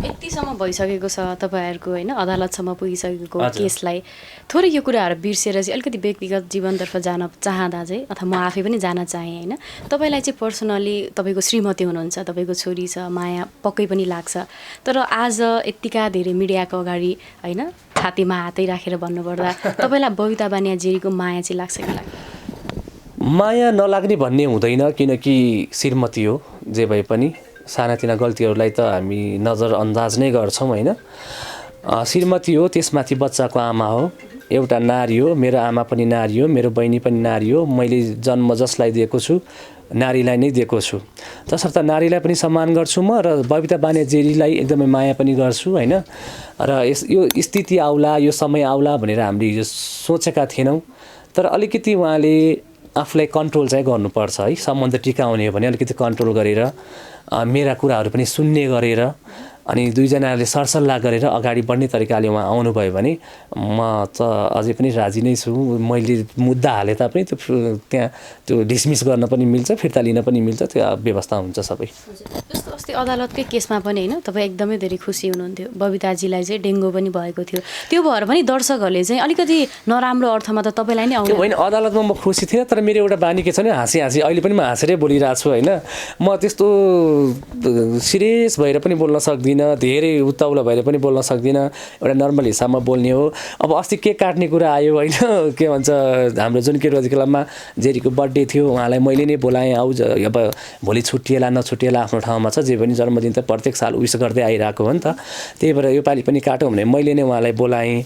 यतिसम्म भइसकेको छ तपाईँहरूको होइन, अदालतसम्म पुगिसकेको केसलाई। थोरै यो कुराहरू बिर्सेर चाहिँ अलिकति व्यक्तिगत जीवनतर्फ जान चाहँदा चाहिँ अथवा म आफै पनि जान चाहेँ होइन। तपाईँलाई चाहिँ पर्सनली तपाईँको श्रीमती हुनुहुन्छ, तपाईँको छोरी छ, माया पक्कै पनि लाग्छ, तर आज यत्तिका धेरै मिडियाको अगाडि होइन छातीमा हातै राखेर भन्नुपर्दा तपाईँलाई बबिता बानिया जेरीको माया चाहिँ लाग्छ कि लाग्दैन? माया नलाग्ने भन्ने हुँदैन, किनकि श्रीमती हो। जे भए पनि सानातिना गल्तीहरूलाई त हामी नजरअन्दाज नै गर्छौँ होइन। श्रीमती हो, त्यसमाथि बच्चाको आमा हो, एउटा नारी हो, मेरो आमा पनि नारी हो, मेरो बहिनी पनि नारी हो। मैले जन्म जसलाई दिएको छु नारीलाई नै दिएको छु, तसर्थ नारीलाई पनि सम्मान गर्छु म, र बबिता बानिया जेरीलाई एकदमै माया पनि गर्छु होइन। र यो स्थिति आउला, यो समय आउला भनेर हामीले यो सोचेका थिएनौँ, तर अलिकति उहाँले आफूलाई कन्ट्रोल चाहिँ गर्नुपर्छ है। सम्बन्ध टिकाउने हो भने अलिकति कन्ट्रोल गरेर मेरा कुराहरू पनि सुन्ने गरेर अनि दुईजनाले सरसल्लाह गरेर अगाडि बढ्ने तरिकाले उहाँ आउनुभयो भने म त अझै पनि राजी नै छु। मैले मुद्दा हाले तापनि त्यो त्यहाँ त्यो डिसमिस गर्न पनि मिल्छ, फिर्ता लिन पनि मिल्छ, त्यो व्यवस्था हुन्छ सबै। जस्तो अस्ति अदालतकै केसमा पनि होइन तपाईँ एकदमै धेरै खुसी हुनुहुन्थ्यो, बबिताजीलाई चाहिँ डेङ्गु पनि भएको थियो, त्यो भएर पनि दर्शकहरूले चाहिँ अलिकति नराम्रो अर्थमा त तपाईँलाई नै आउने होइन। अदालतमा म खुसी थिएन, तर मेरो एउटा बानी के छ भने हाँसी अहिले पनि म हाँसेरै बोलिरहेको छु होइन। म त्यस्तो सिरियस भएर पनि बोल्न सक्दिनँ, धेरै उत्ताउलो भएर पनि बोल्न सक्दिनँ, एउटा नर्मल हिसाबमा बोल्ने हो। अब अस्ति केक काट्ने कुरा आयो होइन, के भन्छ हाम्रो जुनकिरी रोदी क्लबमा जेरीको बर्थडे थियो, उहाँलाई मैले नै बोलाएँ, आऊ अब भोलि छुट्टिएला नछुट्टिएला आफ्नो ठाउँमा छ, जे पनि जन्मदिन त प्रत्येक साल विस गर्दै आइरहेको हो नि त, त्यही भएर योपालि पनि काटौँ भने मैले नै उहाँलाई बोलाएँ।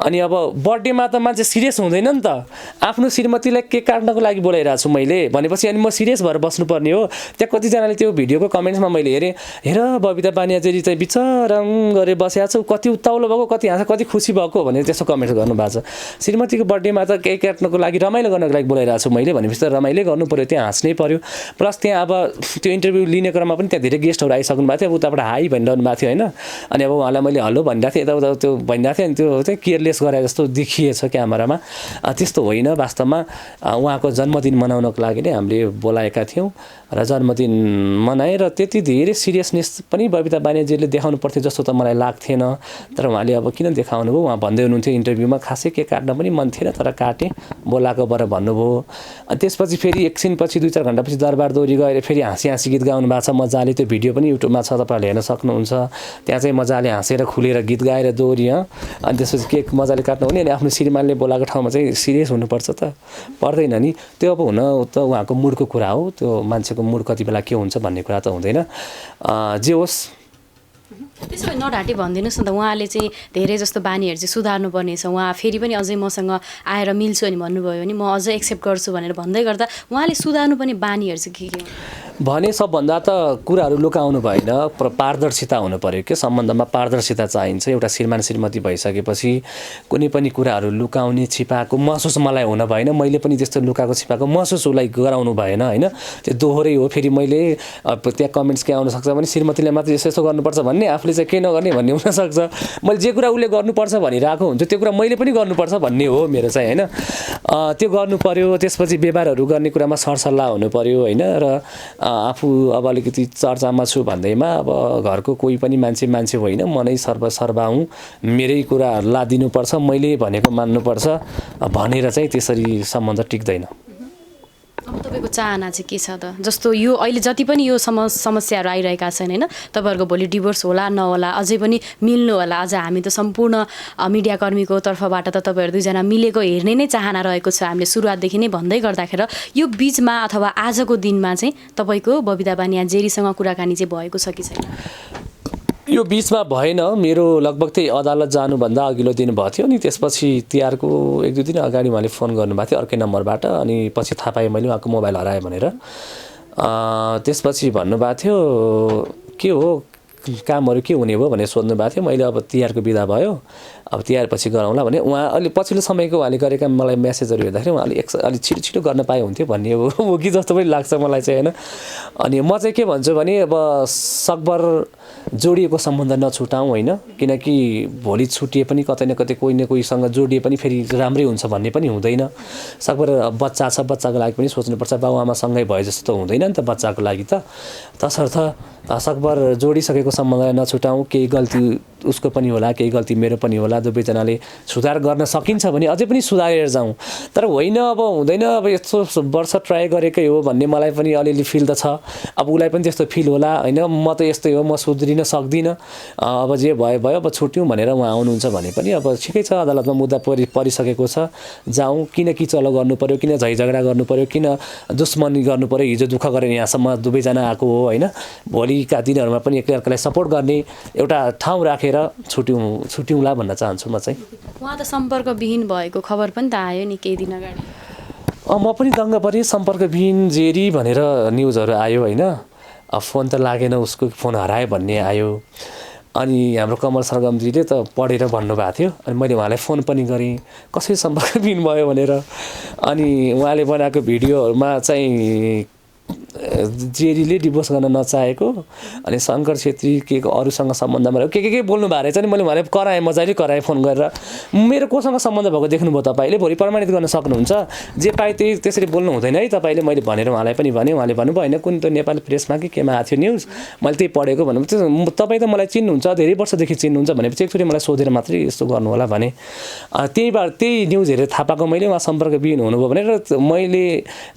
अनि अब बर्थडेमा त मान्छे सिरियस हुँदैन नि त, आफ्नो श्रीमतीलाई केक काट्नको लागि बोलाइरहेको छु मैले भनेपछि अनि म सिरियस भएर बस्नुपर्ने हो। त्यहाँ कतिजनाले त्यो भिडियोको कमेन्ट्समा मैले हेरेँ, हेर बबिता बानिया जेरी चाहिँ बिचरङ गरेर बसेको छ, कति उत्ताउलो भएको, कति हाँस, कति खुसी भएको भनेर त्यस्तो कमेन्ट गर्नुभएको छ। श्रीमतीको बर्थडेमा त केक काट्नको लागि रमाइलो गर्नको लागि बोलाइरहेको छु मैले भनेपछि त रमाइलो गर्नु पऱ्यो, त्यहाँ हाँस्नै पऱ्यो। प्लस त्यहाँ अब त्यो इन्टरभ्यू लिने क्रममा पनि त्यहाँ धेरै गेस्टहरू आइसक्नु भएको थियो, उताबाट हाई भनिरहनु भएको थियो होइन। अनि अब उहाँलाई मैले हल्लो भनिरहेको थिएँ, यताउता त्यो भनिरहेको थिएँ, अनि त्यो चाहिँ केयरलेस गरे जस्तो देखिएछ क्यामेरामा। त्यस्तो होइन, वास्तवमा उहाँको जन्मदिन मनाउनको लागि नै हामीले बोलाएका थियौँ र जन्मदिन मनाएर त्यति धेरै सिरियसनेस पनि बबिता बानिया जेरीले देखाउनु पर्थ्यो जस्तो त मलाई लाग्थेन, तर उहाँले अब किन देखाउनु भयो, उहाँ भन्दै हुनुहुन्थ्यो इन्टरभ्यूमा खासै केक काट्न पनि मन थिएन तर काटेँ बोलाएको बर भन्नुभयो। अनि त्यसपछि फेरि एकछिनपछि 2-4 घन्टापछि दरबार दोहोरी गएर फेरि हाँसी गीत गाउनु भएको छ मजाले, त्यो भिडियो पनि युट्युबमा छ, तपाईँहरूले हेर्न सक्नुहुन्छ। त्यहाँ चाहिँ मजाले हाँसेर खुलेर गीत गाएर दोहोरी। अनि त्यसपछि केक मजाले काट्नु हुने, अनि आफ्नो श्रीमानले बोलाएको ठाउँमा चाहिँ सिरियस हुनुपर्छ त पर्दैन नि, त्यो अब हुन त उहाँको मुडको कुरा हो, त्यो मान्छेको मुड कति बेला के हुन्छ भन्ने कुरा त हुँदैन। जे होस् त्यसो भए नढाँटी भनिदिनुहोस् न त, उहाँले चाहिँ धेरै जस्तो बानीहरू चाहिँ सुधार्नुपर्ने छ, उहाँ फेरि पनि अझै मसँग आएर मिल्छु अनि भन्नुभयो भने म अझै एक्सेप्ट गर्छु भनेर भन्दै गर्दा उहाँले सुधार्नुपर्ने बानीहरू चाहिँ के हो? भने सबभन्दा त कुराहरू लुकाउनु भएन, पारदर्शिता हुनु पऱ्यो के सम्बन्धमा पारदर्शिता चाहिन्छ। एउटा श्रीमान श्रीमती भइसकेपछि कुनै पनि कुराहरू लुकाउने छिपाएको महसुस मलाई हुन भएन, मैले पनि त्यस्तो लुकाएको छिपाएको महसुस उसलाई गराउनु भएन होइन। त्यो दोहोरै हो। फेरि मैले त्यहाँ कमेन्ट्स के आउन सक्छ भने श्रीमतीले मात्रै यस्तो यस्तो गर्नुपर्छ भन्ने, आफूले चाहिँ के नगर्ने भन्ने हुनसक्छ। मैले जे कुरा उसले गर्नुपर्छ भनिरहेको हुन्छु त्यो कुरा मैले पनि गर्नुपर्छ भन्ने हो मेरो चाहिँ होइन। त्यो गर्नु पऱ्यो। त्यसपछि व्यवहारहरू गर्ने कुरामा सरसल्लाह हुनु पऱ्यो होइन। र आफू अब अलिकति चर्चामा छु भन्दैमा अब घरको कोही पनि मान्छे होइन, म नै सर्वसर्वा हुँ, मेरै कुराहरूलाई दिनुपर्छ, मैले भनेको मान्नुपर्छ भनेर चाहिँ त्यसरी सम्बन्ध टिक्दैन। अब तपाईँको चाहना चाहिँ के छ त? जस्तो यो अहिले जति पनि यो समस्याहरू आइरहेका छन् होइन, तपाईँहरूको भोलि डिभोर्स होला नहोला, अझै पनि मिल्नु होला, अझ हामी त सम्पूर्ण मिडियाकर्मीको तर्फबाट त तपाईँहरू दुईजना मिलेको हेर्ने नै चाहना रहेको छ हामीले सुरुवातदेखि नै भन्दै गर्दाखेरि। यो बिचमा अथवा आजको दिनमा चाहिँ तपाईँको बबिता बानिया जेरीसँग कुराकानी चाहिँ भएको छ कि छैन? यो बिचमा भएन। मेरो लगभग त्यही अदालत जानुभन्दा अघिल्लो दिन भयो थियो। अनि त्यसपछि तिहारको 1-2 दिन अगाडि उहाँले फोन गर्नुभएको थियो अर्कै नम्बरबाट। अनि पछि थाहा पाएँ मैले उहाँको मोबाइल हरायो भनेर। त्यसपछि भन्नुभएको थियो के हो कामहरू के हुने भयो भनेर सोध्नुभएको थियो। मैले अब तिहारको बिदा भयो, अब तिहार पछि गरौँला भने उहाँ अलि पछिल्लो समयको उहाँले गरेका मलाई मेसेजहरू हेर्दाखेरि उहाँले अलि छिटो गर्न पाए हुन्थ्यो भन्ने हो कि जस्तो पनि लाग्छ मलाई चाहिँ होइन। अनि म चाहिँ के भन्छु भने अब सकभर जोडिएको सम्बन्ध नछुटाउँ होइन, किनकि भोलि छुटिए पनि कतै न कतै कोही न कोहीसँग जोडिए पनि फेरि राम्रै हुन्छ भन्ने पनि हुँदैन। सकभर बच्चा छ, बच्चाको लागि पनि सोच्नुपर्छ। बाबुआमासँगै भए जस्तो त हुँदैन नि त बच्चाको लागि त। तसर्थ सकभर जोडिसकेको सम्बन्धलाई नछुटाउँ। केही गल्ती उसको पनि होला, केही गल्ती मेरो पनि होला, दुवैजनाले सुधार गर्न सकिन्छ भने अझै पनि सुधारेर जाउँ। तर होइन अब हुँदैन, अब यस्तो वर्ष ट्राई गरेकै हो भन्ने मलाई पनि अलिअलि फिल त छ। अब उसलाई पनि त्यस्तो फिल होला होइन, म त यस्तै हो, म सुध्रिन सक्दिनँ, अब जे भयो भयो, अब छुट्यौँ भनेर उहाँ आउनुहुन्छ भने पनि अब ठिकै छ। अदालतमा मुद्दा परिसकेको छ, जाउँ। किन किचलो गर्नु पऱ्यो, किन झैझगडा गर्नु पऱ्यो, किन दुश्मनी गर्नु पऱ्यो? हिजो दुःख गरेर यहाँसम्म दुवैजना आएको हो होइन। भोलिका दिनहरूमा पनि एकअर्कालाई सपोर्ट गर्ने एउटा ठाउँ राखेर छुट्यौँला भन्न चाहन्छु म चाहिँ। उहाँ त सम्पर्कविहीन भएको खबर पनि त आयो नि केही दिन अगाडि। म पनि दङ्ग परेँ। सम्पर्कविहीन जेरी भनेर न्युजहरू आयो होइन। फोन त लागेन, उसको फोन हरायो भन्ने आयो। अनि हाम्रो कमल सरगमजीले त पढेर भन्नुभएको थियो। अनि मैले उहाँलाई फोन पनि गरेँ कसरी सम्पर्कविहीन भयो भनेर। अनि उहाँले बनाएको भिडियोहरूमा चाहिँ जेरीले डिभोर्स गर्न नचाहेको अनि शङ्कर छेत्री के अरूसँग सम्बन्धमा के बोल्नु भएको रहेछ। नि मैले उहाँले कराएँ, मजाले कराएँ फोन गरेर। मेरो कोसँग सम्बन्ध भएको देख्नुभयो तपाईँले, भोलि प्रमाणित गर्न सक्नुहुन्छ। जे पाए त्यही त्यसरी बोल्नु हुँदैन है तपाईँले, मैले भनेर उहाँलाई पनि भने। उहाँले भन्नुभयो होइन कुन त नेपाली प्रेसमा कि केमा आएको थियो न्युज, मैले त्यही पढेको भन्नु। तपाईँ त मलाई चिन्नुहुन्छ, धेरै वर्षदेखि चिन्नुहुन्छ भनेपछि एकचोटि मलाई सोधेर मात्रै यस्तो गर्नु होला भने। त्यही न्युज हेरेर थाहा पाएको मैले उहाँ सम्पर्कविहीन हुनुभयो भनेर। मैले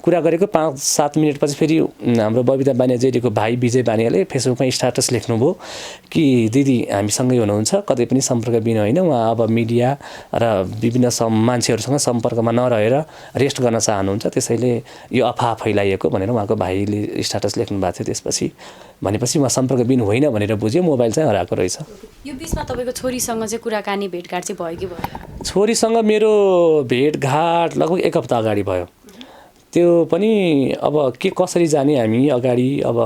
कुरा गरेको 5-7 मिनटपछि फेरि हाम्रो बबिता बानिया जेरीको भाइ विजय बानियाले फेसबुकमा स्ट्याटस लेख्नुभयो कि दिदी हामीसँगै हुनुहुन्छ, कतै पनि सम्पर्कविहीन होइन। उहाँ अब मिडिया र विभिन्न मान्छेहरूसँग सम्पर्कमा नरहेर रेस्ट गर्न चाहनुहुन्छ, त्यसैले यो अफवाह फैलाइएको भनेर उहाँको भाइले स्ट्याटस लेख्नु भएको थियो। त्यसपछि भनेपछि उहाँ सम्पर्कविहीन होइन भनेर बुझ्यो, मोबाइल चाहिँ हराएको रहेछ। यो बिचमा तपाईँको छोरीसँग चाहिँ कुराकानी भेटघाट चाहिँ भयो कि भयो? छोरीसँग मेरो भेटघाट लगभग 1 हप्ता अगाडि भयो। त्यो पनि अब के कसरी जाने हामी अगाडि, अब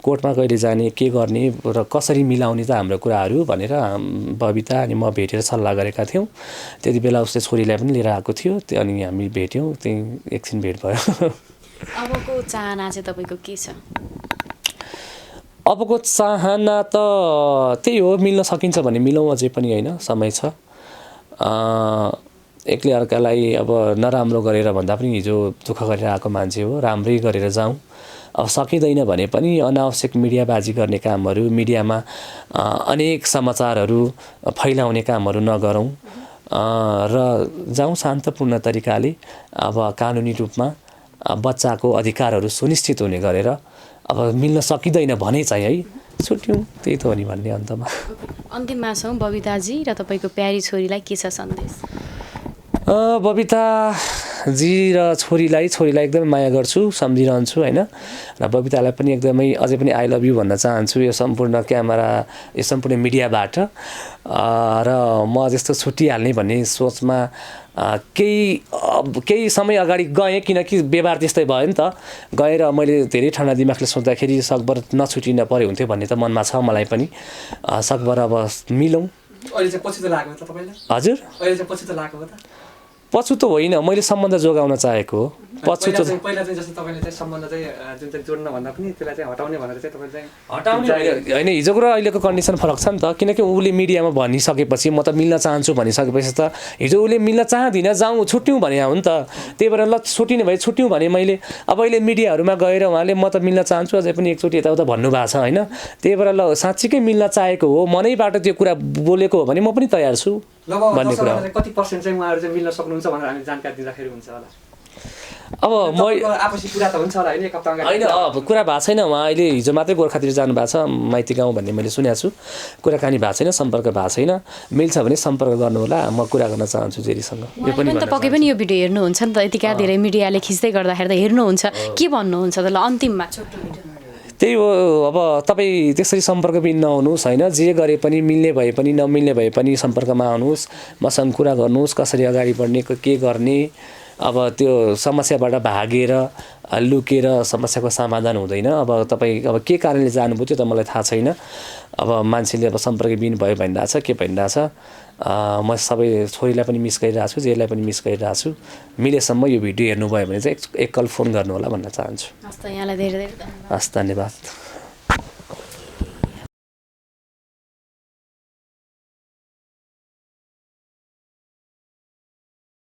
कोर्टमा कहिले जाने, के गर्ने र कसरी मिलाउने त हाम्रो कुराहरू भनेर बबिता अनि म भेटेर सल्लाह गरेका थियौँ। त्यति बेला उसले छोरीलाई पनि लिएर आएको थियो। अनि हामी भेट्यौँ, त्यही एकछिन भेट भयो। अबको चाहना चाहिँ तपाईँको के छ? अबको चाहना त त्यही हो, मिल्न सकिन्छ भने मिलौँ, अझै पनि होइन, समय छ। एकले अर्कालाई अब नराम्रो गरेर भन्दा पनि हिजो दुःख गरेर आएको मान्छे हो, राम्रै गरेर जाउँ। अब सकिँदैन भने पनि अनावश्यक मिडियाबाजी गर्ने कामहरू, मिडियामा अनेक समाचारहरू फैलाउने कामहरू नगरौँ र जाउँ शान्तपूर्ण तरिकाले। अब कानुनी रूपमा बच्चाको अधिकारहरू सुनिश्चित हुने गरेर अब मिल्न सकिँदैन भने चाहिँ है छुट्यौँ, त्यही त हो नि भन्ने अन्तमा। अन्तिममा छौँ, बबिताजी र तपाईँको प्यारी छोरीलाई के छ सन्देश? बबिता जी र छोरीलाई एकदमै माया गर्छु, सम्झिरहन्छु होइन। र बबितालाई पनि एकदमै अझै पनि आई लभ यु भन्न चाहन्छु यो सम्पूर्ण क्यामेरा, यो सम्पूर्ण मिडियाबाट। र म जस्तो छुट्टिहाल्ने भन्ने सोचमा केही समय अगाडि गएँ, किनकि व्यवहार त्यस्तै भयो नि त। गएर मैले धेरै ठन्डा दिमागले सोच्दाखेरि सकभर नछुटिन पऱ्यो हुन्थ्यो भन्ने त मनमा छ मलाई पनि। सकभर अब मिलौँ। अहिले चाहिँ पछुतो लाग्यो त तपाईँलाई? हजुर, अहिले चाहिँ पछुतो लाग्यो त? पछुतो होइन, मैले सम्बन्ध जोगाउन चाहेको हो। पछुतो पहिला चाहिँ जस्तो तपाईँले चाहिँ सम्बन्ध चाहिँ जुन चाहिँ जोड्न भन्दा पनि त्यसलाई चाहिँ हटाउने भनेर चाहिँ तपाईँले चाहिँ हटाउने होइन, हिजोको र अहिलेको कन्डिसन फरक छ नि त। किनकि उसले मिडियामा भनिसकेपछि म त मिल्न चाहन्छु भनिसकेपछि त हिजो उसले मिल्न चाहदिनँ, जाउँ छुट्यौँ भने हो नि त। त्यही भएर ल छुट्टिने भए छुट्यौँ भने मैले। अब अहिले मिडियाहरूमा गएर उहाँले म त मिल्न चाहन्छु अझै पनि एकचोटि यताउता भन्नुभएको छ होइन। त्यही भएर ल साँच्चीकै मिल्न चाहेको हो, मनैबाट त्यो कुरा बोलेको हो भने म पनि तयार छु भन्ने कुरा हो। कति पर्सेन्ट चाहिँ उहाँहरू चाहिँ मिल्न सक्नुहुन्छ भनेर हामी जानकारी दिँदाखेरि हुन्छ होला? अब म आपसी कुरा त हुन्छ होला होइन, एक हप्ता होइन, अब कुरा भएको छैन। उहाँ अहिले हिजो मात्रै गोर्खातिर जानुभएको छ, माइती गाउँ भन्ने मैले सुनेको छु। कुराकानी भएको छैन, सम्पर्क भएको छैन। मिल्छ भने सम्पर्क गर्नु होला, म कुरा गर्न चाहन्छु जेरीसँग। यो पनि त पक्कै पनि यो भिडियो हेर्नुहुन्छ नि त, यतिका धेरै मिडियाले खिच्दै गर्दाखेरि त हेर्नुहुन्छ। के भन्नुहुन्छ त ल अन्तिममा छोटो भिडियो? त्यही हो, अब तपाईँ त्यसरी सम्पर्कबिन नहुनुहोस् होइन। जे गरे पनि, मिल्ने भए पनि नमिल्ने भए पनि सम्पर्कमा आउनुहोस्, मसँग कुरा गर्नुहोस्, कसरी अगाडि बढ्ने, के गर्ने। अब त्यो समस्याबाट भागेर लुकेर समस्याको समाधान हुँदैन। अब तपाईँ अब के कारणले जानुभयो त्यो त मलाई थाहा छैन। अब मान्छेले अब सम्पर्कबिन भयो भनिरहेछ, के भनिरहेछ। म सबै छोरीलाई पनि मिस गरिरहेको छु, जेलाई पनि मिस गरिरहेको छु। मिलेसम्म यो भिडियो हेर्नुभयो भने चाहिँ एकल फोन गर्नु होला भन्न चाहन्छु। हस् त, यहाँलाई धेरै धेरै धन्यवाद। हस्, धन्यवाद।